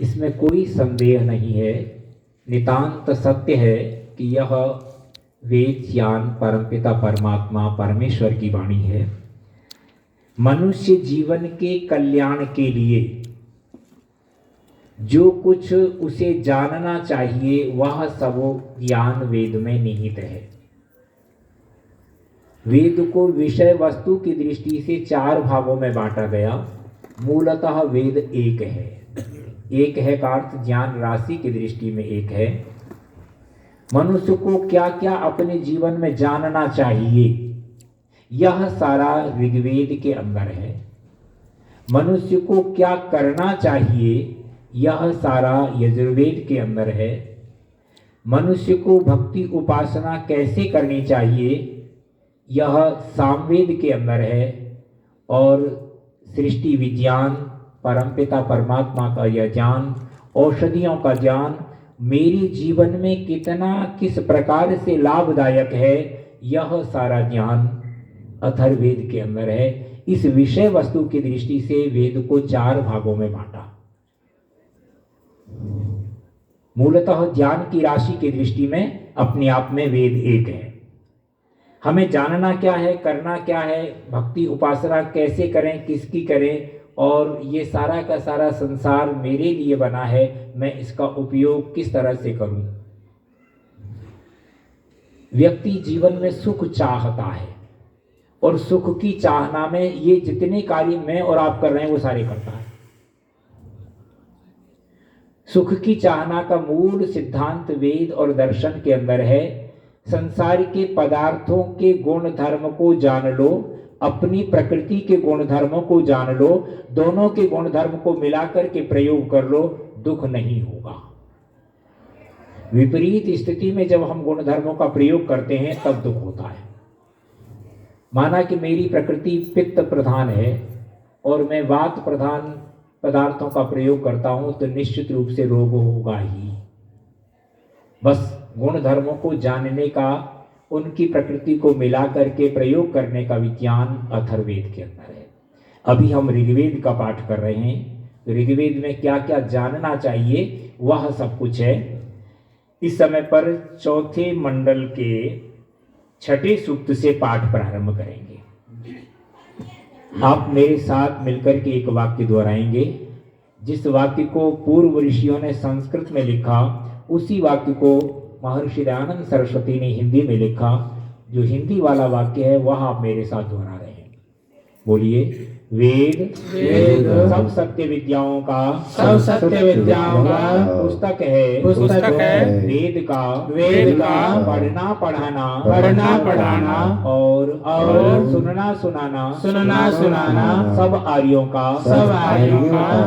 इसमें कोई संदेह नहीं है, नितांत सत्य है कि यह वेद ज्ञान परमपिता परमात्मा परमेश्वर की वाणी है। मनुष्य जीवन के कल्याण के लिए जो कुछ उसे जानना चाहिए वह सब ज्ञान वेद में निहित है। वेद को विषय वस्तु की दृष्टि से 4 भागों में बांटा गया। मूलतः वेद एक है। एक है का अर्थ ज्ञान राशि की दृष्टि में एक है। मनुष्य को क्या क्या अपने जीवन में जानना चाहिए यह सारा ऋग्वेद के अंदर है। मनुष्य को क्या करना चाहिए यह सारा यजुर्वेद के अंदर है। मनुष्य को भक्ति उपासना कैसे करनी चाहिए यह सामवेद के अंदर है। और सृष्टि विज्ञान परमपिता परमात्मा का यह ज्ञान, औषधियों का ज्ञान मेरे जीवन में कितना किस प्रकार से लाभदायक है यह सारा ज्ञान अथर्ववेद के अंदर है। इस विषय वस्तु की दृष्टि से वेद को 4 भागों में बांटा। मूलतः ज्ञान की राशि की दृष्टि में अपने आप में वेद एक है। हमें जानना क्या है, करना क्या है, भक्ति उपासना कैसे करें, किसकी करें, और ये सारा का सारा संसार मेरे लिए बना है, मैं इसका उपयोग किस तरह से करूं। व्यक्ति जीवन में सुख चाहता है और सुख की चाहना में ये जितने कार्य मैं और आप कर रहे हैं वो सारे करता है। सुख की चाहना का मूल सिद्धांत वेद और दर्शन के अंदर है। संसार के पदार्थों के गुण धर्म को जान लो, अपनी प्रकृति के गुण धर्मों को जान लो, दोनों के गुण धर्म को मिलाकर के प्रयोग कर लो, दुख नहीं होगा। विपरीत स्थिति में जब हम गुण धर्मों का प्रयोग करते हैं तब दुख होता है। माना कि मेरी प्रकृति पित्त प्रधान है और मैं वात प्रधान पदार्थों का प्रयोग करता हूं तो निश्चित रूप से रोग होगा ही। बस गुण धर्मों को जानने का, उनकी प्रकृति को मिला करके प्रयोग करने का विज्ञान अथर्ववेद के अंदर है। अभी हम ऋग्वेद का पाठ कर रहे हैं, तो ऋग्वेद में क्या क्या जानना चाहिए वह सब कुछ है। इस समय पर 4थे मंडल के 6ठे सूक्त से पाठ प्रारंभ करेंगे। आप मेरे साथ मिलकर के एक वाक्य दोहराएंगे। जिस वाक्य को पूर्व ऋषियों ने संस्कृत में लिखा उसी वाक्य को महर्षि दयानंद सरस्वती ने हिंदी में लिखा। जो हिंदी वाला वाक्य है वह आप मेरे साथ दोहरा रहे हैं। बोलिए, वेद सब सत्य विद्याओं का पुस्तक है वेद का पढ़ना पढ़ाना और सुनना सुनाना सब आर्यों का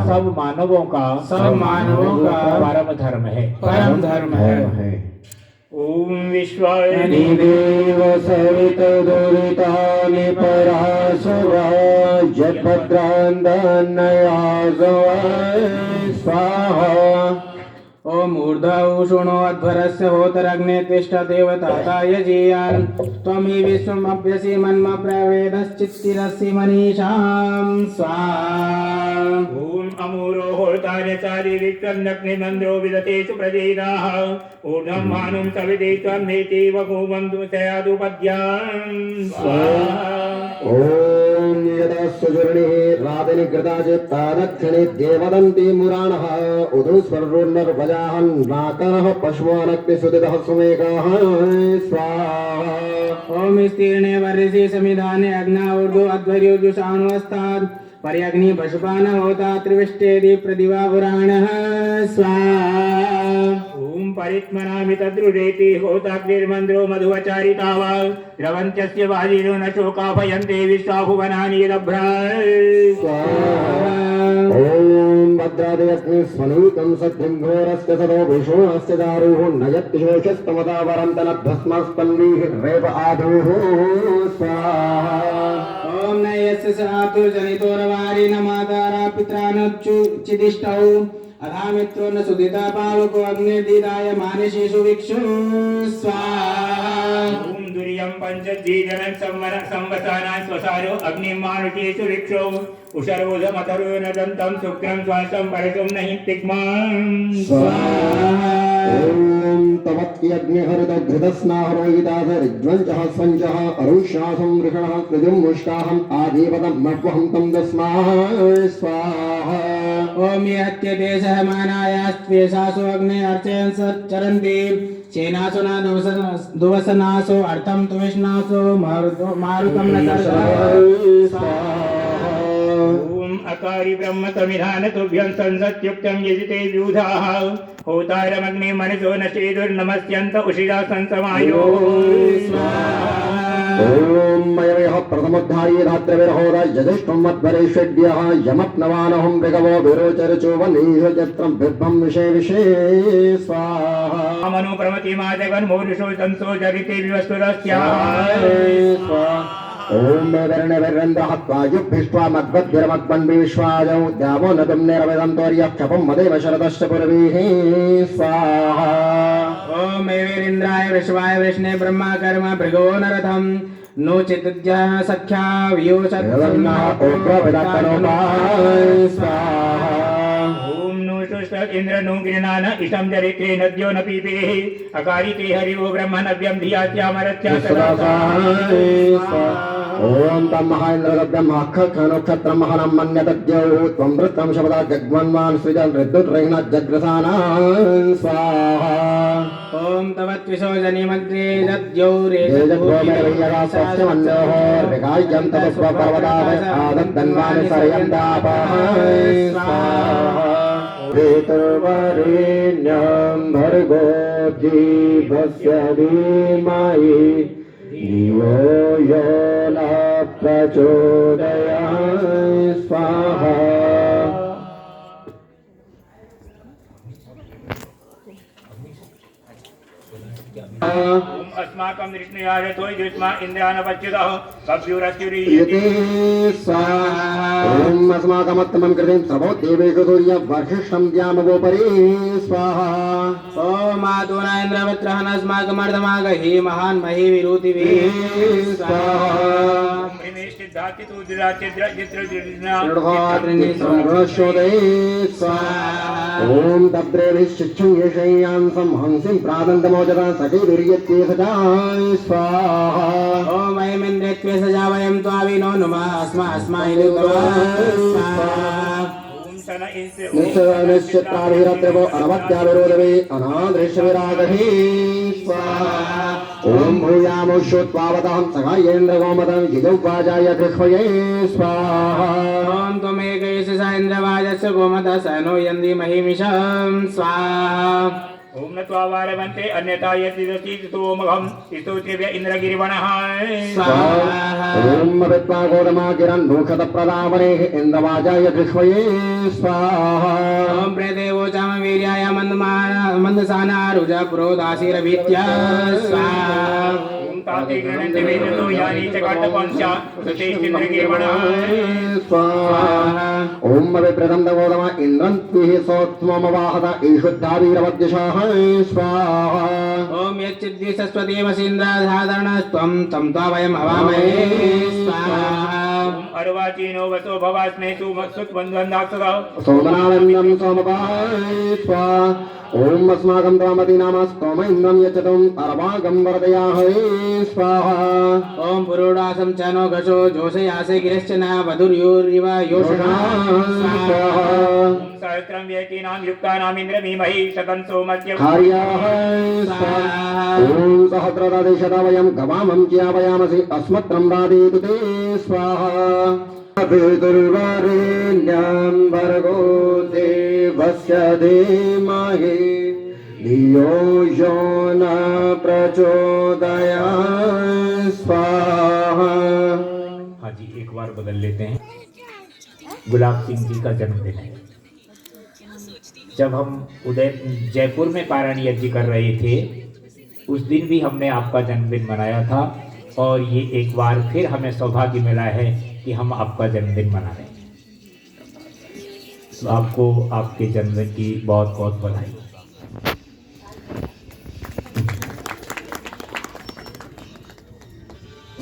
सब मानवों का परम धर्म है। ओम विश्वाय देव सवित दुरितानि पराशरा स्वाहा। ओम ऊर्ध्व शृणो अध्वरस्य होतरग्ने तिष्ठ देवताताय जीयान् त्वमि विश्वमभ्यसि मन्म प्रवेदश्चित्तिरसि मनीषां स्वाहा। ओम अमूरो होतार्य चारि विक्रन्नग्निमन्द्रो विदतेषु प्रजेदाः ऊर्ध्वं भानुं सविते त्वं नेति वगोवन्तु तयादुपद्यां स्वाहा। ओम यदा सुजर्णिः रातिनिकृता चित्तादक्षिणे देवदन्ति मुराणः उदुस्वर्णर्वजाहन् नाकरः पशुमानक्तिसुदितः सुमेकाः स्वाहा। ओम स्तीर्णे वर्षि समिधाने अग्ना ऊर्ध्व अध्वर्युजुषाणुस्तात् पर्यग्नि पशुपान होता त्रिविष्टेदि प्रतिभा पुराणः स्वाहा। ओम परित्मनामि तद्रुडेति होताग्निर्मन्द्रो मधुवचारिता वा द्रवन्त्यस्य वाजिनो न शोकाभयन्ते विश्वाभुवनानि यदभ्रा स्वाहा। ओम भद्रादिग्नि स्वनीतं सत्यं घोरस्य ततो विष्णुस्य दारुः नयत्यशेषस्तमता वरन्तनभस्मस्पन्नीः रेव आधुः स्वाहा। ओम नयस्य सातु जनितोरवारि न मातारा पित्रानुच्चिदिष्टौ अधा मित्रो न सुदिता पावको अग्निर्दिदाय मानसेषु विक्षु स्वाहा। वीर्यं पंचजीजनं संवसानां स्वसारो अग्निमानुषेषु ऋक्षो उषरोधमतरुणदन्तं शुक्रं स्वासं परशुं नहि तिग्मां ओम तवत्यग्निहरितो घृतस्नाहरोहिताधरिज्वञ्चः स्वञ्चः अरुष्यासं वृषणः कृतिं मुष्काहम् आदेवतं मह्वहं तं दस्माः स्वाहा ओम यत्यते सहमानायास्त्वेषासो अग्ने अर्चयन् चरन्ति चेनासो न दुवसनासो अर्थं तु विष्णासो मारुतं न ओम अकारि ब्रह्म समिधान तुभ्यं संसत्युक्तं यजिते व्यूधाः होतारमग्ने मनसो न चेदुर्नमस्यन्त उषिरा संसमायो ओम मयवयः प्रथमोद्धारी धात्रविरहोर यजिष्ठं मध्वरेष्यड्यः यमप्नवानहं मृगवो विरोचरचो वनेह यत्रं बिभ्रं विषे विषे स्वाहा मनु प्रमति माजगन् मोरुषो संसो जरिते विवस्तुरस्याः ओम वेरणवेरन्द्रहत्वायुभिष्ट्वा मद्वद्भिरमद्वन्वि विश्वाजौ द्यावो न तुम निरवदन्तोर्यक्षपं मदेव शरदश्च पुरवीः स्वाहा ओम एवेरिन्द्राय विश्वाय विष्णे ब्रह्मा कर्म भृगो नरथं नो चिद्यः सख्या वियोषत्सन्नः स्वाहा ओम नो शुष्ट इंद्र नो गृणान इषं जरिते नद्यो न पीपेः अकारिते हरिवो ब्रह्मणव्यं धियात्यामरत्या सदा ओम तम महाइन्द्रगभ्यं महाखनोक्षत्रं महनं मन्यतद्यौ त्वं वृत्रं शपदा जग्मन्वान् सृजन् ऋद्युत्रहिण जग्रसानां स्वाहा ओम तवत्विशो जनिमग्रे दद्यौ रेजद्भोमेरयगास्वस्यमन्योः आदद्दन्वानि सरयन्तापः स्वाहा वेतुर्वरेण्यं भर्गो जीवस्य धीमहि धियो यो न प्रचोदयात् स्वाहा ओम अस्माकं विष्णुयाजतो युष्मा इन्द्रानपच्युतः कव्युरस्युरीयते स्वाहा ओम अस्माकमत्तमं कृतिं सर्वो देवेषु सूर्य वर्षिष्ठं द्यामवोपरि स्वाहा ओम आदुना इन्द्रवत्रः अस्माकमर्धमागहि महान् महि विरुतिभिः स्वाहा प्रेमेष्टिधाति तु दिराचिद्रजित्रजिर्ना ओम तब्रेभिश्चिच्छं येषयां संहंसिं प्रादन्तमोचता सखीभिर्यत्ये सजा स्वाहा ओम ऐमिन्द्रेत्वे सजा वयं त्वाविनो नुमः अस्माहि ओम सन इंद्र निश्चित्राभिरत्रवो अनवद्याविरोधवे अनादृश्यविरागहि स्वाहा ओम भूयामुष्योत्पावतां सखायेन्द्रगोमतं यजौवाजाय कृष्वये स्वाहा ओम त्वमेकैष स इन्द्रवाजस्य गोमतः स नो यन्ति महिमिषं स्वाहा ओम न त्वावारवन्ते अन्यथा यतिदति तोमघं स्तोत्रिभ्य इन्द्रगिरिवणः स्वाहा ओम विद्वा गोदमा किरन् नोखतप्रदावनेः इन्द्रवाजाय कृष्वये स्वाहा ओम प्रदेवो चाम वीर्याय मन्दसानारुजा पुरोदासीरभीत्या स्वाहा ओम ताते गणन्ते वेदतो यानि च काटपंचा सुतेश्चन्द्रगिरिवणः स्वाहा ओम विप्रदं गोदमा इन्द्रं त्विः सोत्ममवाहत ईशुद्धावीरवद्यशाः स्वाहा ओम यच्चिद्वि सरस्वतीमसीन्द्राधारणस्त्वं तं त्वा वयं हवामहे स्वाहा ओम अर्वाचीनो वसो भवास्मे सुमत्सुत्वन्द्वन्दाक्षतः सोमनानन्दं सोमपाय स्वाहा ओम अस्माकं त्वामतीनामस्तोम इन्द्रं यच्छतुम् अर्वागं वरदयाहवे स्वाहा ओम पुरोडासं च नो घशो जोषयासे गिरिश्च न वधुर्युरिव योषणा स्वाहा सहस्रं व्यतीनां युक्तानाम् इन्द्रमीमहि शतं सोमस्य कार्याः स्वाहा ओम सहस्रदादेशदा वयं गवामं ज्ञापयामसि अस्मत्रं राधेतु ते स्वाहा पितुर्वरेण्यं भर्गो देवस्य धीमहि धियो यो न प्रचोदयात् स्वाहा हाँ जी, एक बार बदल लेते हैं। गुलाब सिंह जी का जन्मदिन है। जब हम जयपुर में पारायण यज्ञ कर रहे थे, उस दिन भी हमने आपका जन्मदिन मनाया था और ये एक बार फिर हमें सौभाग्य मिला है कि हम आपका जन्मदिन मना रहे हैं। तो आपको आपके जन्मदिन की बहुत बहुत बधाई।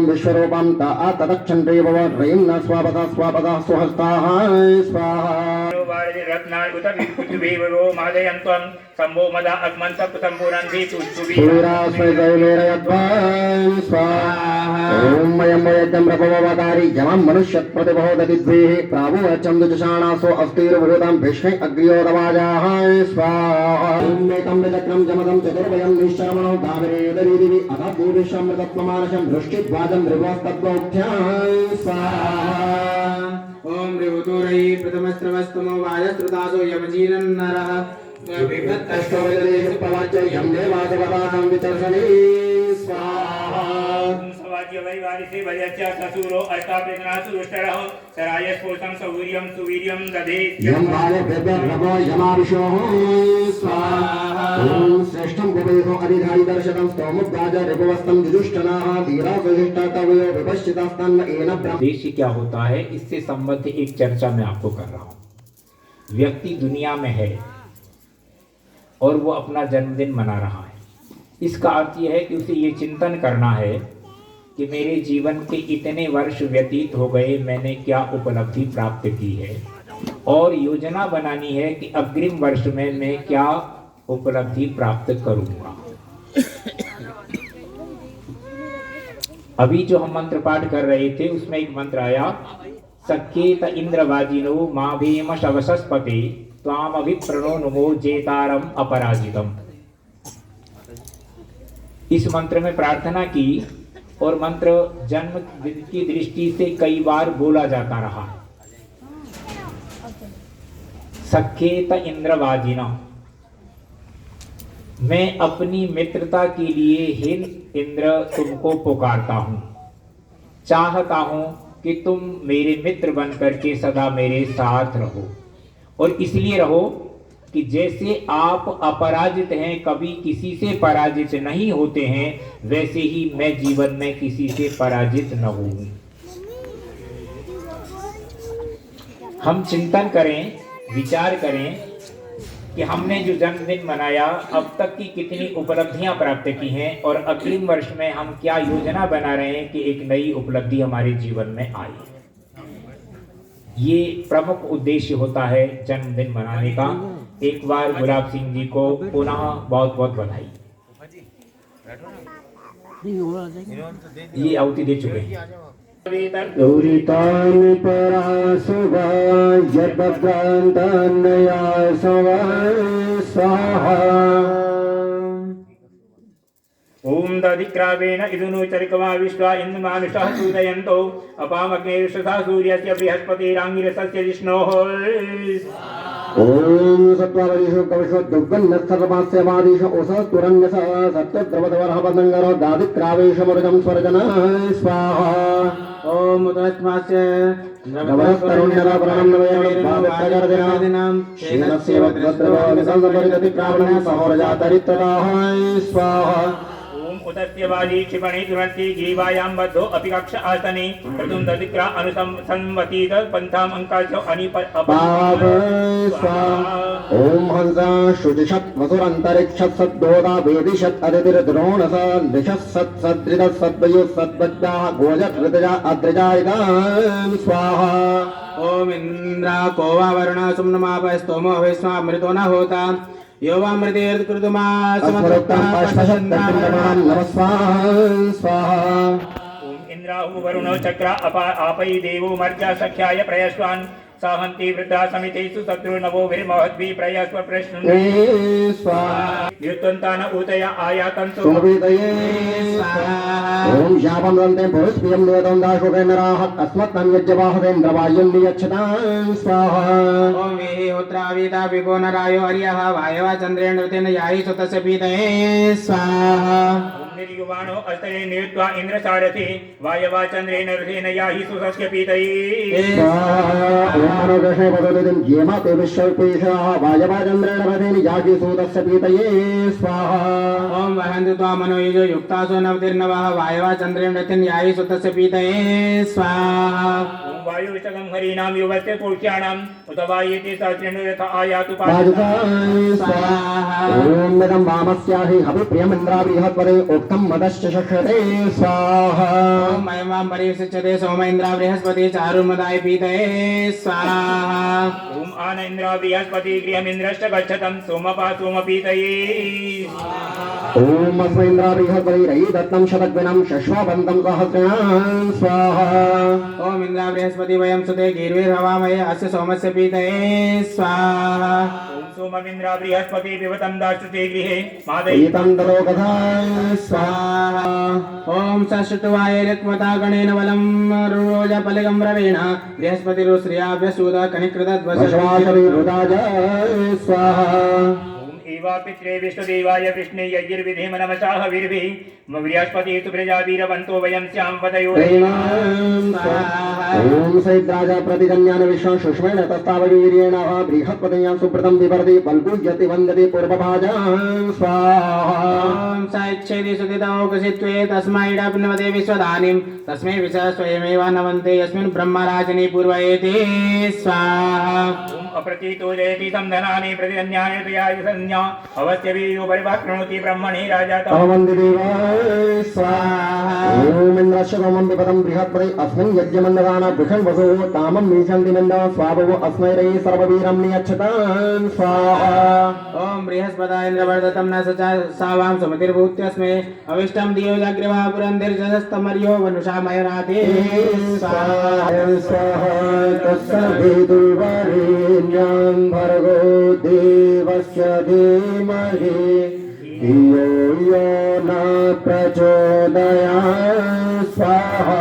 ओम विश्वरूपं ता तदक्षन्ते भव ह्रीं न स्वापदा स्वापदा स्वहस्ताः स्वाहा रत्नानि उत विद्युद्विवरो मादयन्त्वं सम्भो मदा अग्मन्तप सम्पूर्णन्ति सूरास्मैर्गैलेरयद्वां स्वाहा ओम मयं वयजं रपववतारि जमं मनुष्यप्रतिबोधदिद्भिः प्रावो चन्दुजशाणासो अस्तिर्भूतं विष्णे अग्र्योदवाजाः स्वाहा ओमेकं विचक्रं जमदं चतुर्भयं निश्चरमणो धावरेदरीदिवि अथ भूरिशमृतत्वमानशं दृष्टिद्वाजं मृगोस्तद्वोक्ष्यां स्वाहा ओम ऋतुरयि प्रथमस्त्रवस्तमो वायस्त्रदासो यमजीनन् नरः विभक्तष्टवदेश प्रवाच्य यं देवादेवतानां वितर्षणे स्वाहा सवाज्य वैवारिसे वयस्य ससुरो अष्टावेदनासु दुष्टरः सरायस्फोटं सौवीर्यं सुवीर्यं दधे यं भावभ्यभ्यो यमाविशोः स्वाहा ॐ श्रेष्ठं गोपेशो अधिधायि दर्शनं स्तोमुद्राज रिपवस्तं जुजुष्टनाः धीरा सुशिष्टा कवयो विपश्चितास्तन्न एन ब्रह्म। उद्देश्य क्या होता है, इससे संबंधित एक चर्चा मैं आपको कर रहा हूँ। व्यक्ति दुनिया में है और वो अपना जन्मदिन मना रहा है। इसका अर्थ यह है कि उसे ये चिंतन करना है कि मेरे जीवन के इतने वर्ष व्यतीत हो गए, मैंने क्या उपलब्धि प्राप्त की है, और योजना बनानी है कि अग्रिम वर्ष में मैं क्या उपलब्धि प्राप्त करूंगा। अभी जो हम मंत्र पाठ कर रहे थे उसमें एक मंत्र आया, सख्येत इंद्रवाजिनो मां भीम शवसस्पते त्वाम अभिप्रणो नुमो जेतारम अपराजितम। इस मंत्र में प्रार्थना की और मंत्र जन्म की दृष्टि से कई बार बोला जाता रहा। सख्येत इंद्रवाजिना, मैं अपनी मित्रता के लिए हे इंद्र तुमको पुकारता हूँ, चाहता हूँ कि तुम मेरे मित्र बनकर के सदा मेरे साथ रहो, और इसलिए रहो कि जैसे आप अपराजित हैं, कभी किसी से पराजित नहीं होते हैं, वैसे ही मैं जीवन में किसी से पराजित न हूँ। हम चिंतन करें, विचार करें कि हमने जो जन्मदिन मनाया, अब तक की कितनी उपलब्धियां प्राप्त की हैं, और अगले वर्ष में हम क्या योजना बना रहे हैं कि एक नई उपलब्धि हमारे जीवन में आए। ये प्रमुख उद्देश्य होता है जन्मदिन मनाने का। एक बार गुलाब सिंह जी को पुनः बहुत बहुत बधाई। ये आहुति दे चुके हैं। दूरितानि परासुवा यद्भ्रान्तन्नया स्वाहा। ओम दधिक्रावेण इदुनु चरिकवा विश्वा इन्दुमानुषः सूदयन्तो अपामग्नेरुषसा सूर्यस्य बृहस्पतिराङ्गिरसस्य विष्णोः। ओम सत्त्वावरीषु कविषु दुर्गन्धस्तर्वास्यवादीषु ओषस्तुरन्यसः सत्यद्रवधवरः पतङ्गरो दादिक्रावेशमुरजं स्वर्जनः स्वाहा। ओम उदस्मास्य नवस्तरुण्यलाभरणं नवयं शेनस्य वज्रद्रवमिसंसपरिदतिप्रावणः सहोरजातरित्तदाः स्वाहा ओम उदस्य वाली क्षिपणि तुरंती जीवायां बद्धो अपि कक्ष आसने प्रथम दधिक्रा अनुसंवतीत पंथाम अंकाच पाव स्वाहा ओम हंसा शुचिषत् वसुरन्तरिक्षत् सद्दोदा वेदिषत् अदितिर्द्रोणस दिशः सत्सद्रिदः सद्वयुः सद्वज्जाः गोजत् ऋतजा अद्रजायितां स्वाहा ओम इंद्रा को वा वरुण सुम्नमाप स्तोमो विश्वामृतो न होता यो वामृतेर्कृतमा अस्मरोक्तम् अष्टशतम् नमस्वाहा स्वाहा ओम इंद्राहु वरुणो चक्र आपै देवो मर्त्या सख्याय प्रयस्वान् साहन्ति वृद्धा समितेषु शत्रुर्नवो वीरमहद्भि प्रयस्व प्रश्न स्वाहा युत्वन्तान ऊतया आयातन्तु सुमपीतये ओम शापं दन्ते भूस्प्रियं नियतं दाशुकेन्द्राः अस्मत्तं यज्ञवाहवेन्द्रवायुं नियच्छतां स्वाहा ओम वेहि होत्रावीता विभो नरायो अर्यः वायवा चन्द्रेण ऋतेन याहि सुतस्य पीतये स्वाहा निर्युवाणो अस्तये नियुत्वा इंद्रसारथि वायवा चन्द्रेण रथेन याहि सुतस्य पीतये स्वाहा ओम मनोदशे पदोदितं येमाते विश्वल्पेशः वायवाचन्द्रेण रथेन याहि सूतस्य पीतये स्वाहा ओम वहन्तु त्वा मनोयुजो युक्तासो नवतिर्नवः वायवा चन्द्रेण रथेन याहि सुतस्य पीतये स्वाहा ओम वायुविशकं हरीणां युवस्य पुरुषाणाम् उत वायेति सहस्रेण रथ आयातु पादुकाय स्वाहा ओम मिदं वामस्याहि हविप्रियमिन्द्राबृहत्पदे उक्तं मदश्च शक्यते स्वाहा ओम मयमां परिषिच्यते सोम इन्द्रा बृहस्पति चारुर्मदाय पीतये स्वाहा ओम आन इंद्रा बृहस्पति गृहमिन्द्रश्च गच्छतं सोमपा सोमपीतये ओम अस्मै इन्द्राबृहत्पदे रयि दत्तं शतग्विनं शश्वपन्तं सहस्रिणां स्वाहा ओम इंद्रा बृहस्पति वयं सुते गीर्भिर्हवामहे अस्य सोमस्य पीतये स्वाहा ओम सोममिन्द्रा बृहस्पति पिबतं दाशुते गृहे मादयि एतं दलोकथाय स्वाहा ओम सष्टवाय ऋक्मता गणेन बलं रोजपलिगं रवेण बृहस्पतिरुश्रियाभ्यसूद वशवाशवे रुदाजाय स्वाहा ओम एवा पित्रे विष्णुदेवाय विष्णे यज्ञर्विधेम नमसा हविर्भिः बृहस्पति तु प्रजावीरवन्तो वयं स्याम पतयो ओम सैद्राजा प्रतिजन्यान विश्वं शुष्मेण तस्ताववीर्येण बृहत्पतया सुप्रतं विवर्धि बल्कुयति वन्दति पूर्वभाजां स्वाहा ओम सायच्छेदि सुदितौकसित्वे तस्मै डब्नवते विश्वधानीं तस्मै विशः स्वयमेव नमन्ते यस्मिन् ब्रह्मराजनि पूर्वयेति स्वाहा ओम अप्रतीतो जयति संधनानि प्रतिजन्यानि तयाय संज्ञा अवश्य वीर्यो परिवाक्नोति ब्रह्मणि राजा अवमन्दिदेवाय स्वाहा ओम इन्द्रस्य गोमं विपदं बृहत्पदे अस्मिन् यज्ञमण्डलाना बृहन् वसुः तामं मीशन्ति नन्दा स्वाभवो अस्मै रयि सर्ववीरं नियच्छतां स्वाहा ओम बृहस्पता इन्द्रवर्धतं न सचा सावां सुमतिर्भूत्यस्मै अविष्टं दियो जाग्रवा पुरन्दिर्जस्तमर्यो वनुषा मयराते स्वाहा स्वाहा तत्सवितुर्वरेण्यं भर्गो देवस्य धीमहि धियो यो न प्रचोदयात् स्वाहा।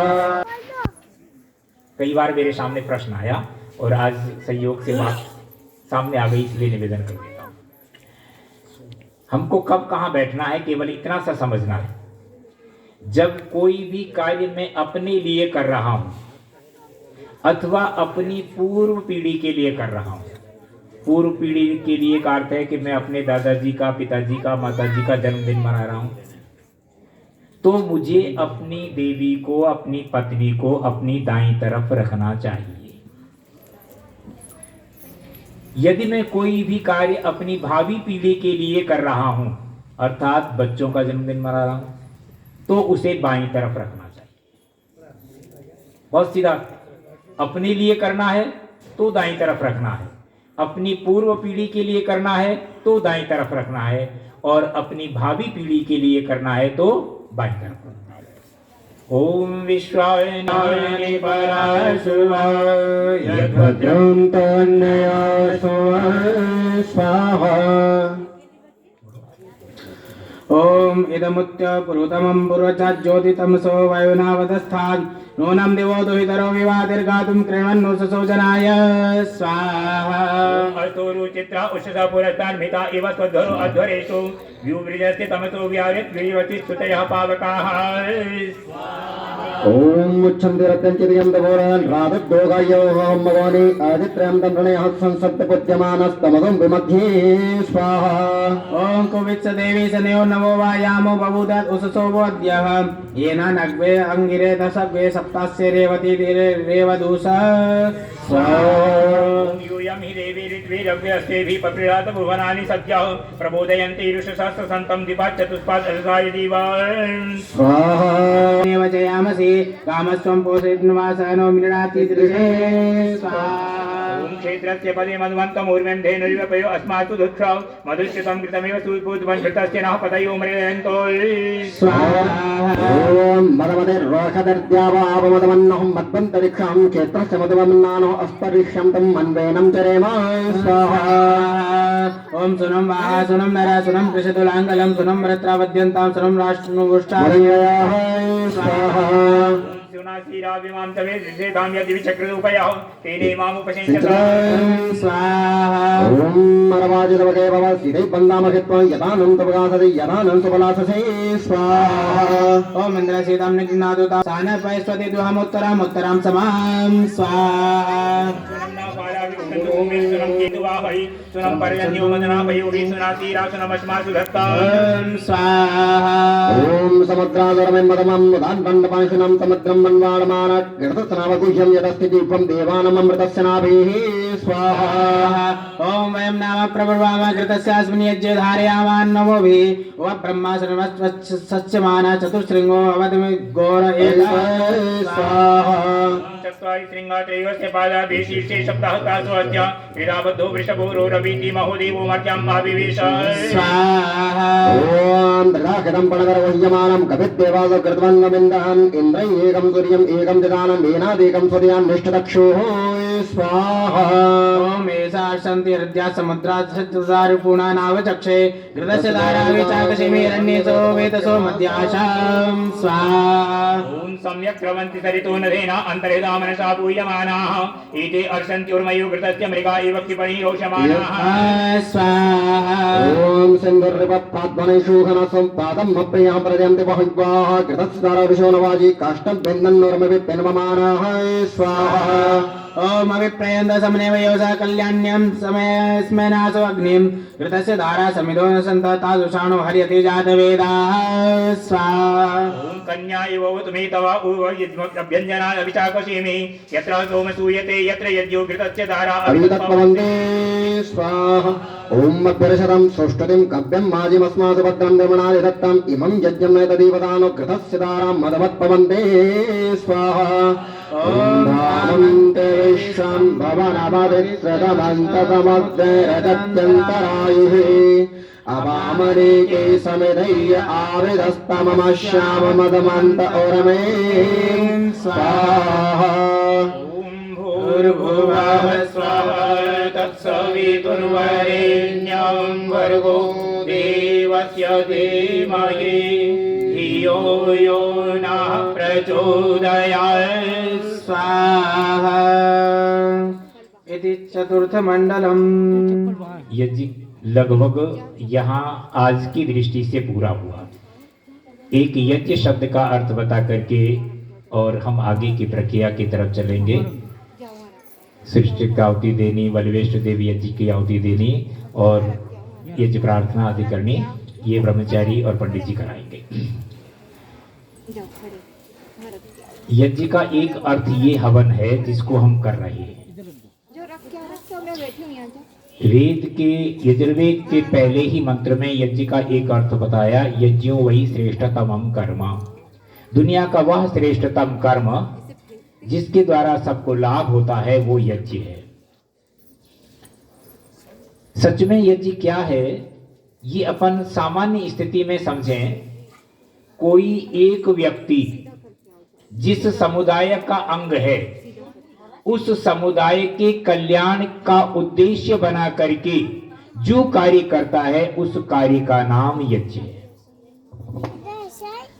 कई बार मेरे सामने प्रश्न आया और आज संयोग से बात सामने आ गई, इसलिए निवेदन कर देता हूँ। हमको कब कहाँ बैठना है केवल इतना सा समझना है। जब कोई भी कार्य मैं अपने लिए कर रहा हूँ अथवा अपनी पूर्व पीढ़ी के लिए कर रहा हूँ, पूर्व पीढ़ी के लिए का अर्थ है कि मैं अपने दादाजी का, पिताजी का, माताजी का जन्मदिन मना रहा हूँ, तो मुझे अपनी देवी को, अपनी पत्नी को अपनी दाईं तरफ रखना चाहिए। यदि मैं कोई भी कार्य अपनी भावी पीढ़ी के लिए कर रहा हूं, अर्थात बच्चों का जन्मदिन मना रहा हूं, तो उसे बाईं तरफ रखना चाहिए। बहुत सीधा, अपने लिए करना है तो दाईं तरफ रखना है, अपनी पूर्व पीढ़ी के लिए करना है तो दाईं तरफ रखना है, और अपनी भावी पीढ़ी के लिए करना है तो बाईं तरफ रखना है। ओम विश्वाय नारायणे पराशुवाय यद्भद्रं तन्नयासुवाय स्वाहा। ओम इदमुत्य पुरुतमं पुरुषात् ज्योतितमसो वायुनावदस्थात् नूनं दिवो दुहितरो विवादिर्गातुं कृण्वन्नु ससोजनाय स्वाहा अस्तोरु चित्रा उषसा पुरस्तान्मिता इव त्वद्धरो अध्वरेषु व्यूवृजस्य तमसो व्यावृत् वीरवति सुतयः पावकाः ओम उच्छन्दिरत्यञ्चिदयं दवोरान् राधद्योगायोहं भवानि आदित्रयं दण्डनयः संसप्तपुत्यमानस्तमगं विमध्ये स्वाहा ॐ कुवित्स देवी सनयो नमो वायामो बभूदत् उससोवद्यः येन नग्वे अंगिरे दशग्वे सप्तास्य रेवती रेवदूष स्वाहा यूयं हि देवी ऋत्विरव्यस्तेभिः पप्रियात भुवनानि सद्यः प्रबोधयन्ति ऋषसहस्रसन्तं दिपात् चतुष्पादरसाय दिवान् स्वाहा एव जयामसि कामस्त्वं पोषयन्वासनो मृणाति दृशे स्वाहा ॐ क्षेत्रस्य पदे मधुवन्तं ऊर्मिन्धेनुरिवपयो अस्मासु दुःखौ मधुश्रितं कृतमिव सुपूतवन् घृतस्य नः पतयो मृयन्तो स्वाहा ओम मदमदेर्रोषदर्द्यावापमदमन्नहं मद्वन्तरिक्षां क्षेत्रस्य मधुवन्नानो अस्परिष्यं तं मन्वेनं चरेम स्वाहा ओम सुनं वाहा सुनं नर सुनं कृषतुलाङ्गलं सुनं वरत्रावद्यन्तां सुनं राष्ट्रनुष्ठाय मर्याः स्वाहा सुनासीराभिमां तवे दृशेतां यदि विचक्ररूपयः तेने मामुपशेषत चित्रं स्वाहा ओम मरवाजितवके भव सिदै बन्दामहित्वं यदानन्तपगासदे यदानन्तपलाससे स्वाहा ओम इंद्र सीतां निगृह्णादुता सानपैस्वति दुहमुत्तरम् उत्तरां समां स्वाहा सुनं केतुवाहै सुनं पर्जन्यो मदनापयोगी सुनासीरा सुनमश्मासु धत्ता ओम स्वाहा ओम समुद्रादरमेन्मदमं मुदान्पण्डपांशुनं समुद्रं मन्वाणमान गृहस्थनावगुह्यं यदस्थितिभं देवानममृतस्य नाभिः स्वाहा ओम वयं नाम प्रब्रवाम घृतस्यास्मिन् यज्ञे धारयामान्नवोभिः व ब्रह्मा सर्वस्वच्यमाना चतुश्रृङ्गो अवधि घोर एक स्वाहा चत्वारि शृङ्गात्रयोस्य पादाभिः शीर्षे सप्ताहतासु अद्य क्रीडाबद्धो वृषभो रवीति महोदेवो मर्त्याम् आविवेश स्वाहा ओम दृढाखिलं पणगरवह्यमानं कपिदेवासो कृतवन्नमिन्दहन् इन्द्रं एकं सूर्यं एकं जगानं वेनादेकं सूर्यान् निष्ठदक्षोः स्वाहा ओम एषा सन्ति हृद्या समुद्रात् चतुर्धारिपूर्णा नावचक्षे घृतस्य धारावि चाकशिमेरण्येसो वेतसो मध्याशां स्वाहा ॐ सम्यक् द्रवन्ति सरितो नदेन अन्तर्हिता मनसा पूयमानाः एते अर्षन्त्युर्मयो घृतस्य मृगा इव क्षिपणि रोषमाणाः स्वाहा ओम सिन्धुर्विपत्पाद्वनैषूघनसं पादम् अप्रियां प्रजयन्ति बहुज्वाः घृतस्य धाराविशोनवाजी काष्ठं भिन्नन्नुरमपि पिन्वमानाः स्वाहा ओम अभिप्रयन्त समनेव योजा कल्याण्यं समयस्मैनासो अग्निं घृतस्य धारा समिदो न सन्त तादृशाणो हर्यते जातवेदाः स्वाहा ॐ कन्या इव वतुमे तव अभ्यञ्जना अभिचाकशीमि यत्र सोमसूयते यत्र यज्ञो घृतस्य धारा अभितत्पवन्ते स्वाहा ओम मध्यरशतं सुष्ठुतिं कव्यं माजिमस्मासु भद्रं निर्मणानि दत्तम् इमं यज्ञं नैतदीवदानो घृतस्य धारां मदवत्पवन्ते स्वाहा ओम धामन्ते विश्वं भवनवदित्रदमन्ततमग्ररजत्यन्तरायुः अवामनेके समिधय्य आविदस्तमम श्याममदमन्त ओरमे स्वाहा भूर्भुवः स्वः तत्सवितुर्वरेण्यं भर्गो देवस्य धीमहि धियो यो नः प्रचोदयात् स्वाहा इति चतुर्थमण्डलम् यज्ञ लगभग यहाँ आज की दृष्टि से पूरा हुआ। एक यज्ञ शब्द का अर्थ बता करके और हम आगे की प्रक्रिया की तरफ चलेंगे। सृष्टि की आहुति देनी, बलवेष्ट देवी यज्ञ की आहुति देनी और यज्ञ प्रार्थना आदि करनी, ये ब्रह्मचारी और पंडित जी कराएंगे। यज्ञ का एक अर्थ ये हवन है जिसको हम कर रहे हैं। वेद के यजुर्वेद के पहले ही मंत्र में यज्ञ का एक अर्थ बताया, यज्ञो वही श्रेष्ठतम कर्म। दुनिया का वह श्रेष्ठतम कर्म जिसके द्वारा सबको लाभ होता है वो यज्ञ है। सच में यज्ञ क्या है ये अपन सामान्य स्थिति में समझें। कोई एक व्यक्ति जिस समुदाय का अंग है उस समुदाय के कल्याण का उद्देश्य बना करके जो कार्य करता है उस कार्य का नाम यज्ञ है।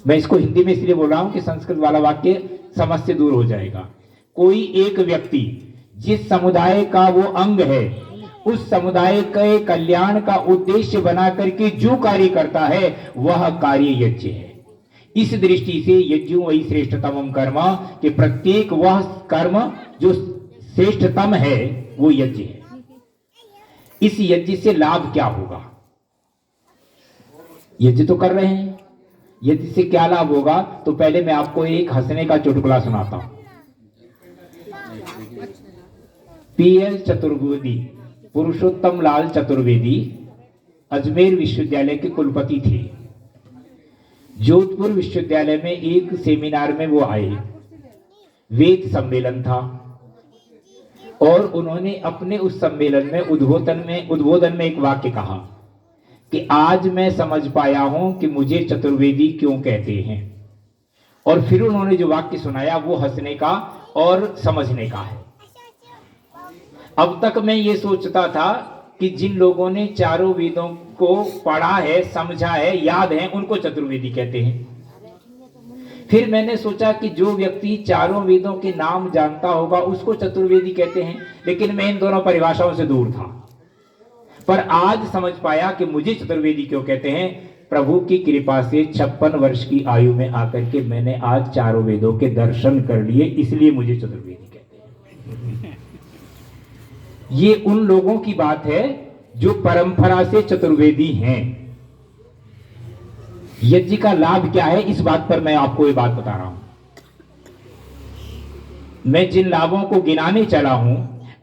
मैं इसको हिंदी में इसलिए बोल रहा हूं कि संस्कृत वाला वाक्य समस्या दूर हो जाएगा। कोई एक व्यक्ति जिस समुदाय का वो अंग है, उस समुदाय के कल्याण का उद्देश्य बना करके जो कार्य करता है वह कार्य यज्ञ है। इस दृष्टि से यज्ञों वही श्रेष्ठतम कर्म, कि प्रत्येक वह कर्म जो श्रेष्ठतम है वो यज्ञ है। इस यज्ञ से लाभ क्या होगा? यज्ञ तो कर रहे हैं, यज्ञ से क्या लाभ होगा? तो पहले मैं आपको एक हंसने का चुटकुला सुनाता हूं। पीएल चतुर्वेदी, पुरुषोत्तम लाल चतुर्वेदी अजमेर विश्वविद्यालय के कुलपति थे। जोधपुर विश्वविद्यालय में एक सेमिनार में वो आए, वेद सम्मेलन था, और उन्होंने अपने उस सम्मेलन में उद्बोधन में एक वाक्य कहा कि आज मैं समझ पाया हूं कि मुझे चतुर्वेदी क्यों कहते हैं। और फिर उन्होंने जो वाक्य सुनाया वो हंसने का और समझने का है। अब तक मैं ये सोचता था कि जिन लोगों ने चारों वेदों को पढ़ा है, समझा है, याद है, उनको चतुर्वेदी कहते हैं। फिर मैंने सोचा कि जो व्यक्ति चारों वेदों के नाम जानता होगा उसको चतुर्वेदी कहते हैं, लेकिन मैं इन दोनों परिभाषाओं से दूर था। पर आज समझ पाया कि मुझे चतुर्वेदी क्यों कहते हैं। प्रभु की कृपा से 56 वर्ष की आयु में आकर के मैंने आज चारों वेदों के दर्शन कर लिए, इसलिए मुझे चतुर्वेदी कहते हैं। ये उन लोगों की बात है जो परंपरा से चतुर्वेदी हैं। यज्ञ का लाभ क्या है, इस बात पर मैं आपको ये बात बता रहा हूं। मैं जिन लाभों को गिनाने चला हूं,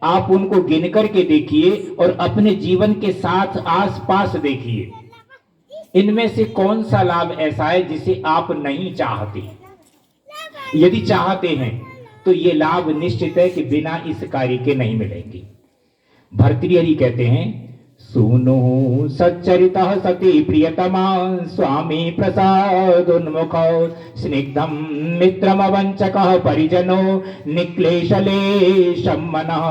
आप उनको गिन करके देखिए और अपने जीवन के साथ आसपास देखिए, इनमें से कौन सा लाभ ऐसा है जिसे आप नहीं चाहते। यदि चाहते हैं तो ये लाभ निश्चित है कि बिना इस कार्य के नहीं मिलेंगे। भर्तृहरि कहते हैं, सुनो सच्चरितः सती प्रियतमा स्वामी प्रसादोन्मुख स्निग्धम मित्रमवंचकः परिजनो निक्लेशलेशं मनः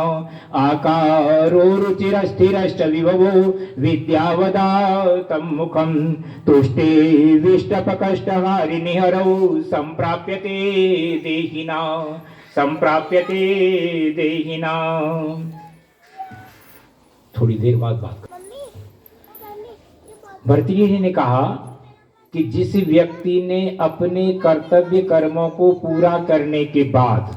आकारो रुचिरस्थिरश्च विभवो विद्यावदातं मुखं तुष्टे विष्टपकष्टहारिनिहरौ संप्राप्यते देहिना। थोड़ी देर बाद बात कर। भर्तृहरि ने कहा कि जिस व्यक्ति ने अपने कर्तव्य कर्मों को पूरा करने के बाद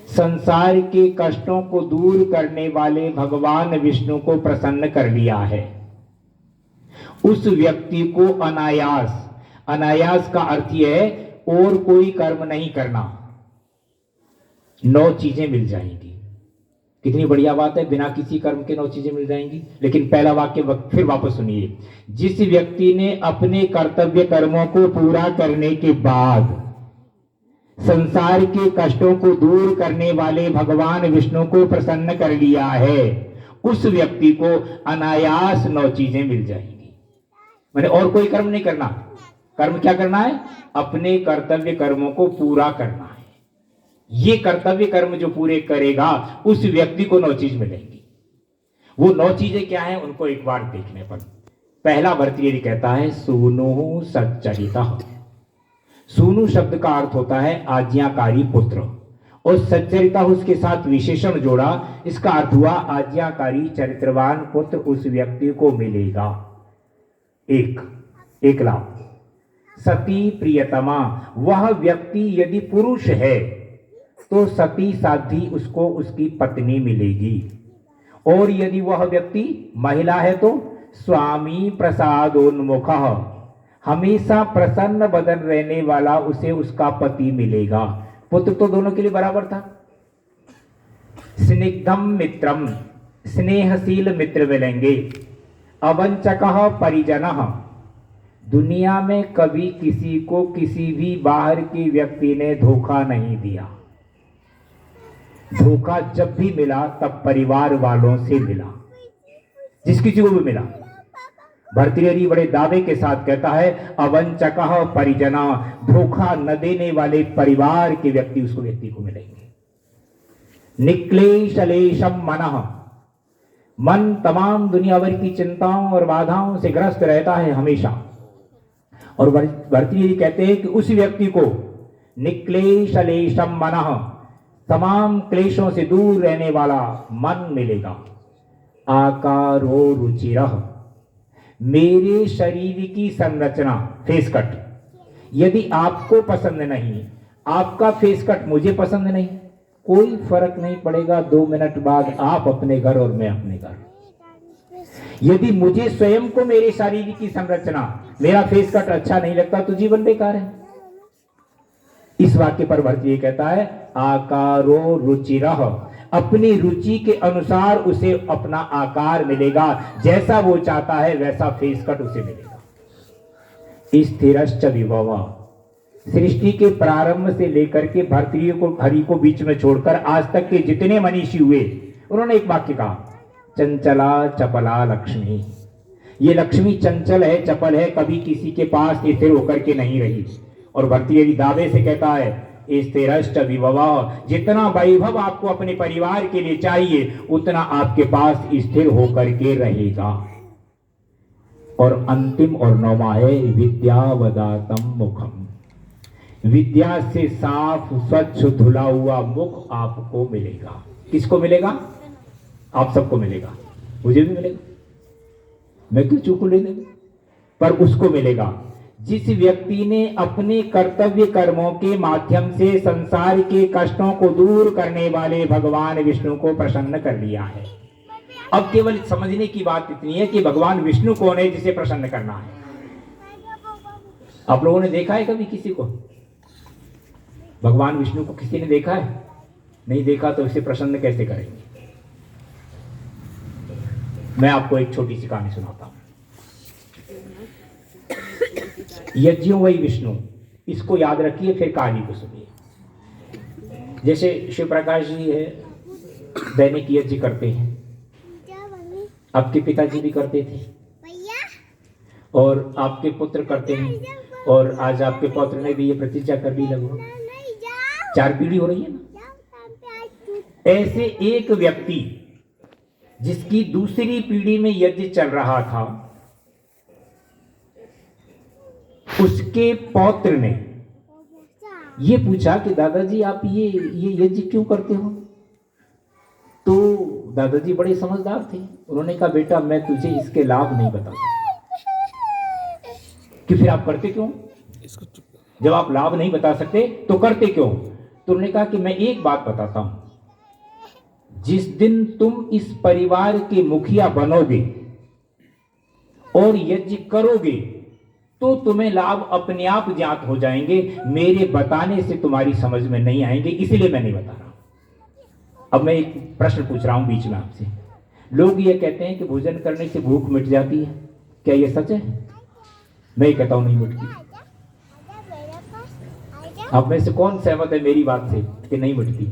संसार के कष्टों को दूर करने वाले भगवान विष्णु को प्रसन्न कर लिया है, उस व्यक्ति को अनायास का अर्थ यह है और कोई कर्म नहीं करना, 9 चीजें मिल जाएंगी। कितनी बढ़िया बात है, बिना किसी कर्म के 9 चीजें मिल जाएंगी। लेकिन पहला वाक्य फिर वापस सुनिए, जिस व्यक्ति ने अपने कर्तव्य कर्मों को पूरा करने के बाद संसार के कष्टों को दूर करने वाले भगवान विष्णु को प्रसन्न कर लिया है, उस व्यक्ति को अनायास 9 चीजें मिल जाएंगी। मैंने और कोई कर्म नहीं करना। कर्म क्या करना है? अपने कर्तव्य कर्मों को पूरा करना है। ये कर्तव्य कर्म जो पूरे करेगा उस व्यक्ति को 9 चीज मिलेंगी। वो 9 चीजें क्या हैं उनको एक बार देखने पर। पहला भर्तृहरि कहता है, सूनु सच्चरितः। सूनु शब्द का अर्थ होता है आज्ञाकारी पुत्र, और सच्चरिता उसके साथ विशेषण जोड़ा, इसका अर्थ हुआ आज्ञाकारी चरित्रवान पुत्र उस व्यक्ति को मिलेगा। एक लाभ। सती प्रियतमा, वह व्यक्ति यदि पुरुष है तो सती साध्वी उसको उसकी पत्नी मिलेगी, और यदि वह व्यक्ति महिला है तो स्वामी प्रसादोन्मुख, हमेशा प्रसन्न बदन रहने वाला उसे उसका पति मिलेगा। पुत्र तो दोनों के लिए बराबर था। स्निग्धम मित्रम, स्नेहशील मित्र मिलेंगे। अवंचकः परिजनः, दुनिया में कभी किसी को किसी भी बाहर की व्यक्ति ने धोखा नहीं दिया। धोखा जब भी मिला तब परिवार वालों से मिला, जिस किसी को भी मिला। भर्तृहरि बड़े दावे के साथ कहता है, अवंचकः परिजना, धोखा न देने वाले परिवार के व्यक्ति उसको व्यक्ति को मिलेंगे। निक्लेशलेशम मनः, मन तमाम दुनिया भर की चिंताओं और बाधाओं से ग्रस्त रहता है हमेशा, और भर्तृहरि जी कहते हैं कि उस व्यक्ति को निक्लेशलेशम मनः, तमाम क्लेशों से दूर रहने वाला मन मिलेगा। आकारो रुचिरः, मेरे शरीर की संरचना, फेस कट यदि आपको पसंद नहीं, आपका फेस कट मुझे पसंद नहीं, कोई फर्क नहीं पड़ेगा। 2 मिनट बाद आप अपने घर और मैं अपने घर। यदि मुझे स्वयं को मेरे शरीर की संरचना, मेरा फेस कट अच्छा नहीं लगता तो जीवन बेकार है। इस वाक्य पर भर्तृहरि कहता है आकारो रुचिरः, अपनी रुचि के अनुसार उसे अपना आकार मिलेगा, जैसा वो चाहता है वैसा फेस कट उसे मिलेगा। स्थिरश्च विभव, सृष्टि के प्रारंभ से लेकर के भर्तृहरि को बीच में छोड़कर आज तक के जितने मनीषी हुए, उन्होंने एक वाक्य कहा चंचला चपला लक्ष्मी। ये लक्ष्मी चंचल है, चपल है, कभी किसी के पास स्थिर होकर के नहीं रही। और भर्तृहरि दावे से कहता है स्थिरश्च विभव, जितना वैभव आपको अपने परिवार के लिए चाहिए उतना आपके पास स्थिर होकर के रहेगा। और अंतिम और 9वां है विद्यावदातम मुखम, विद्या से साफ स्वच्छ धुला हुआ मुख आपको मिलेगा। किसको मिलेगा? आप सबको मिलेगा, मुझे भी मिलेगा, मैं क्यों चूक लेने में, पर उसको मिलेगा जिस व्यक्ति ने अपने कर्तव्य कर्मों के माध्यम से संसार के कष्टों को दूर करने वाले भगवान विष्णु को प्रसन्न कर लिया है। अब केवल समझने की बात इतनी है कि भगवान विष्णु कौन है जिसे प्रसन्न करना है। आप लोगों ने देखा है कभी किसी को? भगवान विष्णु को किसी ने देखा है? नहीं देखा तो इसे प्रसन्न कैसे करेंगे? मैं आपको एक छोटी सी कहानी सुनाता हूं। यज्ञो वही विष्णु, इसको याद रखिए, फिर कहानी को सुनिए। जैसे शिव प्रकाश जी है, दैनिक यज्ञ करते हैं, आपके पिताजी भी करते थे और आपके पुत्र करते हैं, और आज आपके पौत्र ने भी ये प्रतिज्ञा कर ली, लगभग 4 पीढ़ी हो रही है ना। ऐसे एक व्यक्ति जिसकी दूसरी पीढ़ी में यज्ञ चल रहा था, उसके पौत्र ने ये पूछा कि दादाजी आप ये यज्ञ क्यों करते हो? तो दादाजी बड़े समझदार थे, उन्होंने कहा बेटा मैं तुझे इसके लाभ नहीं बता सकता। कि फिर आप करते क्यों? जब आप लाभ नहीं बता सकते तो करते क्यों? तो उन्होंने कहा कि मैं एक बात बताता हूं, जिस दिन तुम इस परिवार के मुखिया बनोगे और यज्ञ करोगे तो तुम्हें लाभ अपने आप ज्ञात हो जाएंगे, मेरे बताने से तुम्हारी समझ में नहीं आएंगे, इसलिए मैं नहीं बता रहा। अब मैं एक प्रश्न पूछ रहा हूं बीच में आपसे। लोग ये कहते हैं कि भोजन करने से भूख मिट जाती है, क्या ये सच है? मैं ये कहता हूं नहीं मिटती। आप में से कौन सहमत है मेरी बात से कि नहीं मिटती?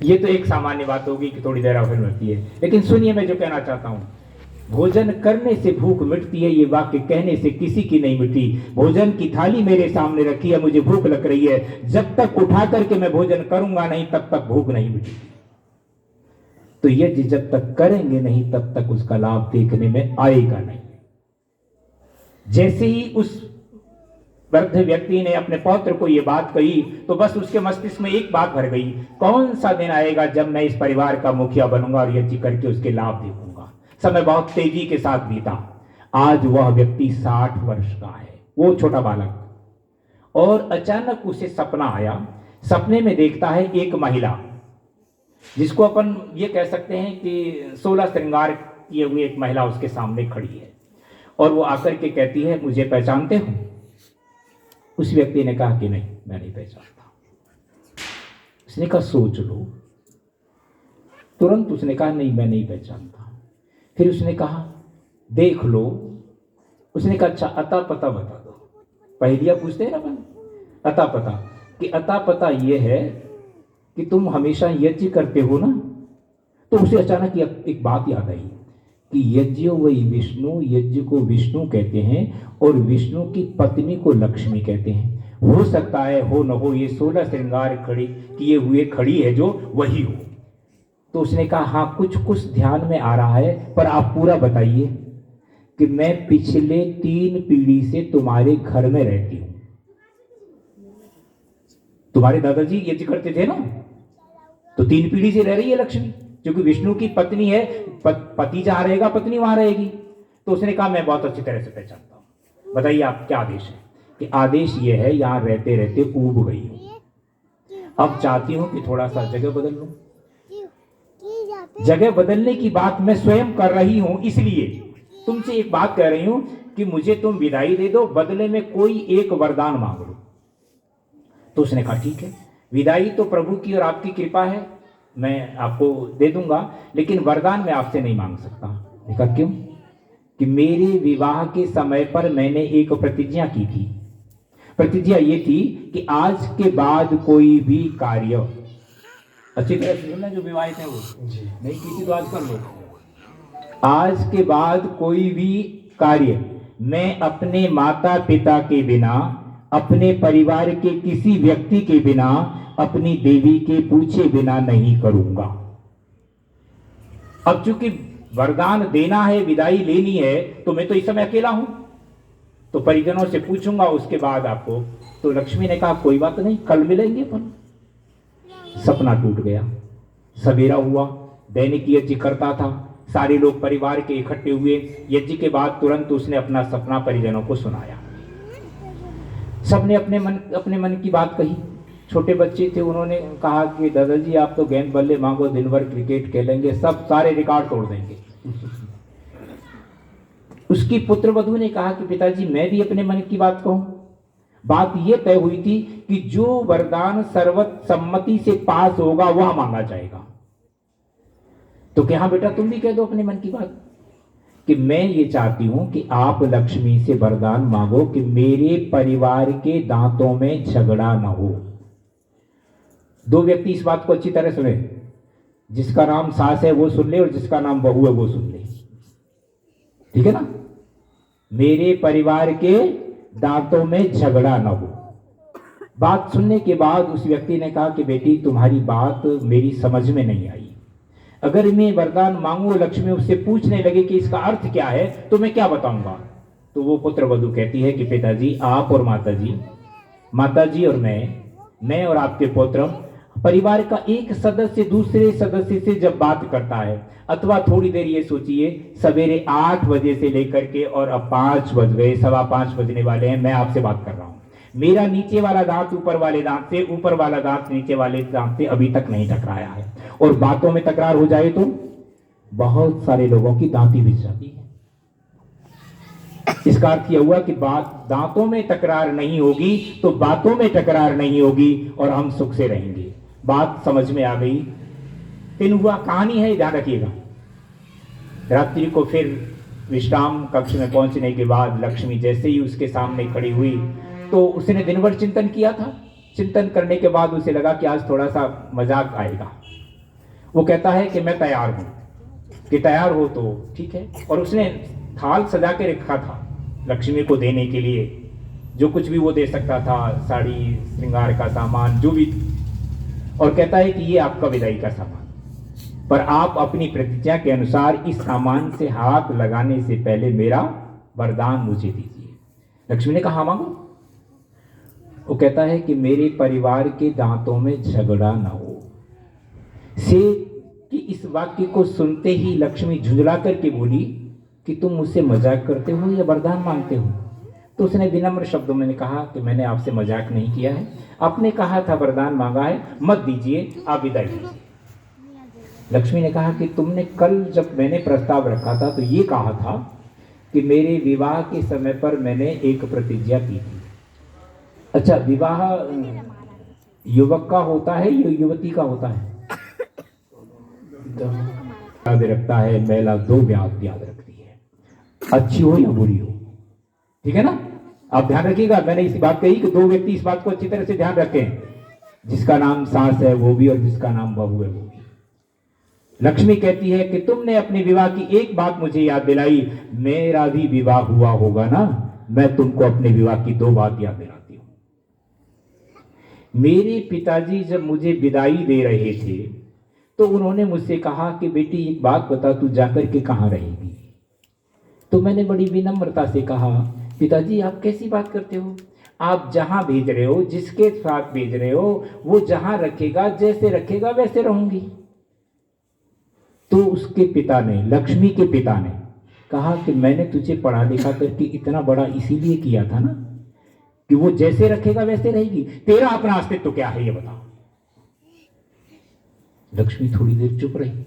ये तो एक सामान्य बात होगी कि थोड़ी देर फिर मिटती है, लेकिन सुनिए मैं जो कहना चाहता हूं, भोजन करने से भूख मिटती है, ये वाक्य कहने से किसी की नहीं मिटती। भोजन की थाली मेरे सामने रखी है, मुझे भूख लग रही है, जब तक उठा करके मैं भोजन करूंगा नहीं तब तक भूख नहीं मिटेगी। तो यज्ञ जब तक करेंगे नहीं तब तक उसका लाभ देखने में आएगा नहीं। जैसे ही उस वृद्ध व्यक्ति ने अपने पौत्र को यह बात कही तो बस उसके मस्तिष्क में एक बात भर गई, कौन सा दिन आएगा जब मैं इस परिवार का मुखिया बनूंगा और यज्ञ करके उसके लाभ देखूंगा। समय बहुत तेजी के साथ बीता। आज वह व्यक्ति 60 वर्ष का है, वो छोटा बालक, और अचानक उसे सपना आया। सपने में देखता है एक महिला, जिसको अपन ये कह सकते हैं कि 16 श्रृंगार किए हुए एक महिला उसके सामने खड़ी है, और वो आकर के कहती है मुझे पहचानते हो? उस व्यक्ति ने कहा कि नहीं मैं नहीं पहचानता। उसने कहा सोच लो। तुरंत उसने कहा नहीं मैं नहीं पहचानता। फिर उसने कहा देख लो। उसने कहा अच्छा अता पता बता दो। पहेलियां पूछते हैं ना अपन, अता पता, कि अता पता ये है कि तुम हमेशा यज्ञ करते हो ना। तो उसे अचानक एक बात याद आई कि यज्ञो वही विष्णु, यज्ञ को विष्णु कहते हैं और विष्णु की पत्नी को लक्ष्मी कहते हैं। हो सकता है हो न हो ये 16 श्रृंगार खड़ी किए हुए खड़ी है जो वही हो। तो उसने कहा हाँ कुछ ध्यान में आ रहा है, पर आप पूरा बताइए कि मैं पिछले 3 पीढ़ी से तुम्हारे घर में रहती हूं। तुम्हारे दादाजी यज्ञ करते थे ना, तो 3 पीढ़ी से रह रही है लक्ष्मी, क्योंकि विष्णु की पत्नी है, पति जहां रहेगा पत्नी वहां रहेगी। तो उसने कहा मैं बहुत अच्छी तरह से पहचानता हूं, बताइए आप क्या आदेश है? कि आदेश ये है, यहां रहते रहते ऊब गई हूं, अब चाहती हूं कि थोड़ा सा जगह बदल लूं। जगह बदलने की बात मैं स्वयं कर रही हूं, इसलिए तुमसे एक बात कह रही हूं कि मुझे तुम विदाई दे दो, बदले में कोई एक वरदान मांग लो। तो उसने कहा ठीक है, विदाई तो प्रभु की और आपकी कृपा है, मैं आपको दे दूंगा, लेकिन वरदान मैं आपसे नहीं मांग सकता। देखा क्यों? कि मेरे विवाह के समय पर मैंने एक प्रतिज्ञा की थी। प्रतिज्ञा ये थी कि आज के बाद कोई भी कार्य, अच्छी तरह से सुनना, जो विवाहित है वो नहीं की थी तो आज कर लो, आज के बाद कोई भी कार्य मैं अपने माता पिता के बिना, अपने परिवार के किसी व्यक्ति के बिना, अपनी देवी के पूछे बिना नहीं करूंगा। अब चूंकि वरदान देना है, विदाई लेनी है, तो मैं तो इस समय अकेला हूं, तो परिजनों से पूछूंगा उसके बाद आपको। तो लक्ष्मी ने कहा कोई बात नहीं, कल मिलेंगे अपन। सपना टूट गया। सवेरा हुआ, दैनिक यज्ञ करता था, सारे लोग परिवार के इकट्ठे हुए। यज्ञ के बाद तुरंत उसने अपना सपना परिजनों को सुनाया। सबने अपने मन की बात कही। छोटे बच्चे थे, उन्होंने कहा कि दादाजी आप तो गेंद बल्ले मांगो, दिन भर क्रिकेट खेलेंगे, सब सारे रिकॉर्ड तोड़ देंगे। उसकी पुत्र वधू ने कहा कि पिताजी मैं भी अपने मन की बात कहूं। बात यह तय हुई थी कि जो वरदान सर्वसम्मति से पास होगा वह मांगा जाएगा। तो क्या बेटा तुम भी कह दो अपने मन की बात कि मैं ये चाहती हूं कि आप लक्ष्मी से वरदान मांगो कि मेरे परिवार के दांतों में झगड़ा ना हो। 2 व्यक्ति इस बात को अच्छी तरह सुने, जिसका नाम सास है वो सुन ले और जिसका नाम बहू है वो सुन ले, ठीक है ना? मेरे परिवार के दांतों में झगड़ा ना हो। बात सुनने के बाद उस व्यक्ति ने कहा कि बेटी तुम्हारी बात मेरी समझ में नहीं आई। अगर मैं वरदान मांगू, लक्ष्मी उससे पूछने लगे कि इसका अर्थ क्या है, तो मैं क्या बताऊंगा? तो वो पुत्र वधू कहती है कि पिताजी आप और माताजी और मैं और आपके पुत्र, परिवार का एक सदस्य दूसरे सदस्य से जब बात करता है, अथवा थोड़ी देर ये सोचिए, सवेरे 8 बजे से लेकर के और अब 5 बज गए, 5:15 बजने वाले हैं, मैं आपसे बात कर रहा हूं, मेरा नीचे वाला दांत ऊपर वाले दांत से, ऊपर वाला दांत नीचे वाले दांत से अभी तक नहीं टकराया है, और बातों में तकरार हो जाए तो बहुत सारे लोगों की दांती बिछ जाती है। इसका अर्थ यह हुआ कि दांतों में तकरार नहीं होगी तो बातों में तकरार नहीं होगी और हम सुख से रहेंगे। बात समझ में आ गई। दिन हुआ, कहानी है, ध्यान रखिएगा। रात्रि को फिर विश्राम कक्ष में पहुंचने के बाद लक्ष्मी जैसे ही उसके सामने खड़ी हुई तो उसने दिन भर चिंतन किया था। चिंतन करने के बाद उसे लगा कि आज थोड़ा सा मजाक आएगा। वो कहता है कि मैं तैयार हूं, कि तैयार हो तो ठीक है। और उसने थाल सजा के रखा था लक्ष्मी को देने के लिए, जो कुछ भी वो दे सकता था, साड़ी, श्रृंगार का सामान, जो भी, और कहता है कि ये आपका विदाई का सामान, पर आप अपनी प्रतिज्ञा के अनुसार इस सामान से हाथ लगाने से पहले मेरा वरदान मुझे दीजिए। लक्ष्मी ने कहा हाँ मांगो। वो कहता है कि मेरे परिवार के दांतों में झगड़ा ना हो। से कि इस वाक्य को सुनते ही लक्ष्मी झुंझला करके बोली कि तुम मुझसे मजाक करते हो या वरदान मांगते हो? तो उसने विनम्र शब्दों में कहा कि मैंने आपसे मजाक नहीं किया है, आपने कहा था वरदान मांगा है, मत दीजिए, आप विदाई दीजिए। लक्ष्मी ने कहा कि तुमने कल जब मैंने प्रस्ताव रखा था तो ये कहा था कि मेरे विवाह के समय पर मैंने एक प्रतिज्ञा की थी। अच्छा, विवाह युवक का होता है या युवती का होता है? याद रखता है, महिला 2 बात याद रखती है, अच्छी हो या बुरी हो, ठीक है ना? आप ध्यान रखिएगा, मैंने इसी बात कही कि 2 व्यक्ति इस बात को अच्छी तरह से ध्यान रखें, जिसका नाम सास है वो भी और जिसका नाम बहू है वो भी। लक्ष्मी कहती है कि तुमने अपने विवाह की एक बात मुझे याद दिलाई, मेरा भी विवाह हुआ होगा ना, मैं तुमको अपने विवाह की 2 बात याद दिलाती हूं। मेरे पिताजी जब मुझे विदाई दे रहे थे तो उन्होंने मुझसे कहा कि बेटी एक बात बता, तू जाकर के कहां रहेगी? तो मैंने बड़ी विनम्रता से कहा, पिताजी आप कैसी बात करते हो, आप जहाँ भेज रहे हो, जिसके साथ भेज रहे हो, वो जहाँ रखेगा, जैसे रखेगा वैसे रहूंगी। तो उसके पिता ने, लक्ष्मी के पिता ने कहा कि मैंने तुझे पढ़ा लिखा करके इतना बड़ा इसीलिए किया था ना कि वो जैसे रखेगा वैसे रहेगी, तेरा अपना अस्तित्व तो क्या है ये बता। लक्ष्मी थोड़ी देर चुप रही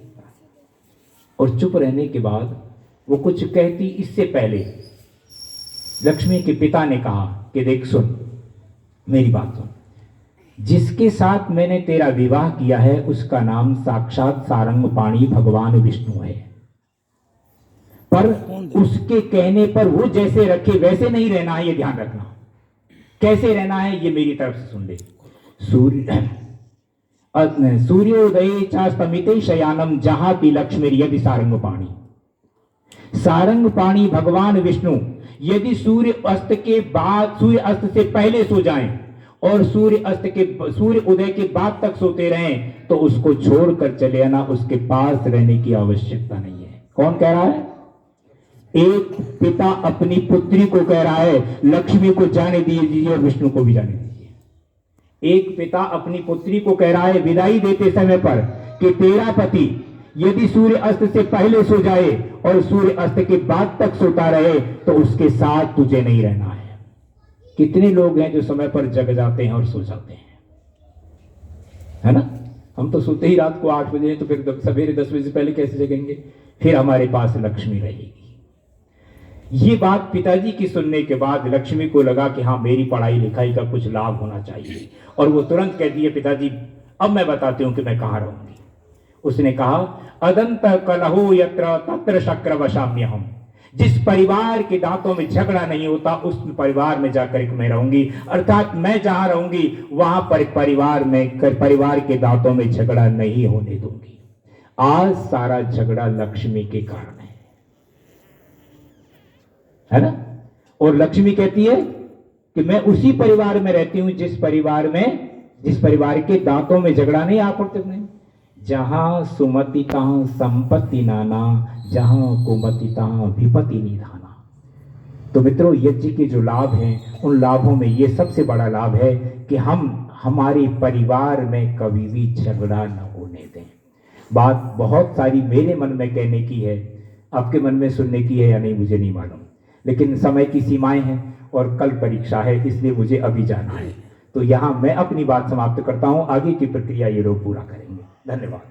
और चुप रहने के बाद वो कुछ कहती इससे पहले लक्ष्मी के पिता ने कहा कि देख सुन, मेरी बात सुन, जिसके साथ मैंने तेरा विवाह किया है उसका नाम साक्षात सारंगपाणी भगवान विष्णु है, पर उसके कहने पर वो जैसे रखे वैसे नहीं रहना है, ये ध्यान रखना। कैसे रहना है ये मेरी तरफ से सुन ले। सूर्योदय चास्तमिते शयानम जहाति लक्ष्मी यदि सारंगपाणी, सारंगपाणी भगवान विष्णु यदि सूर्य अस्त के बाद, सूर्य अस्त से पहले सो जाएं और सूर्य उदय के बाद तक सोते रहें तो उसको छोड़कर चले आना, उसके पास रहने की आवश्यकता नहीं है। कौन कह रहा है? एक पिता अपनी पुत्री को कह रहा है लक्ष्मी को जाने दीजिए और विष्णु को भी जाने दीजिए। एक पिता अपनी पुत्री को कह रहा है विदाई देते समय पर कि तेरा पति यदि सूर्य अस्त से पहले सो जाए और सूर्य अस्त के बाद तक सोता रहे तो उसके साथ तुझे नहीं रहना है। कितने लोग हैं जो समय पर जग जाते हैं और सो जाते हैं, है ना? हम तो सोते ही रात को 8 बजे हैं, तो फिर सवेरे 10 बजे से पहले कैसे जगेंगे? फिर हमारे पास लक्ष्मी रहेगी। ये बात पिताजी की सुनने के बाद लक्ष्मी को लगा कि हाँ, मेरी पढ़ाई लिखाई का कुछ लाभ होना चाहिए, और वो तुरंत कह दिए पिताजी अब मैं बताती हूं कि मैं कहाँ रहूंगी। उसने कहा अदंत कलहो यत्र तत्र शक्र वशाम्यहम, जिस परिवार के दांतों में झगड़ा नहीं होता उस परिवार में जाकर मैं रहूंगी, अर्थात मैं जहां रहूंगी वहां पर परिवार के दांतों में झगड़ा नहीं होने दूंगी। आज सारा झगड़ा लक्ष्मी के कारण है ना? और लक्ष्मी कहती है कि मैं उसी परिवार में रहती हूं जिस परिवार के दांतों में झगड़ा नहीं, आपत्ति नहीं। जहां सुमति तहां संपत्ति नाना, जहां कुमति तहां विपत्ति निधाना। तो मित्रों, यज्ञ के जो लाभ हैं उन लाभों में ये सबसे बड़ा लाभ है कि हम हमारे परिवार में कभी भी झगड़ा न होने दें। बात बहुत सारी मेरे मन में कहने की है, आपके मन में सुनने की है या नहीं मुझे नहीं मालूम, लेकिन समय की सीमाएं हैं और कल परीक्षा है, इसलिए मुझे अभी जाना है। तो यहाँ मैं अपनी बात समाप्त करता हूँ, आगे की प्रक्रिया ये लोग पूरा करेंगे। धन्यवाद।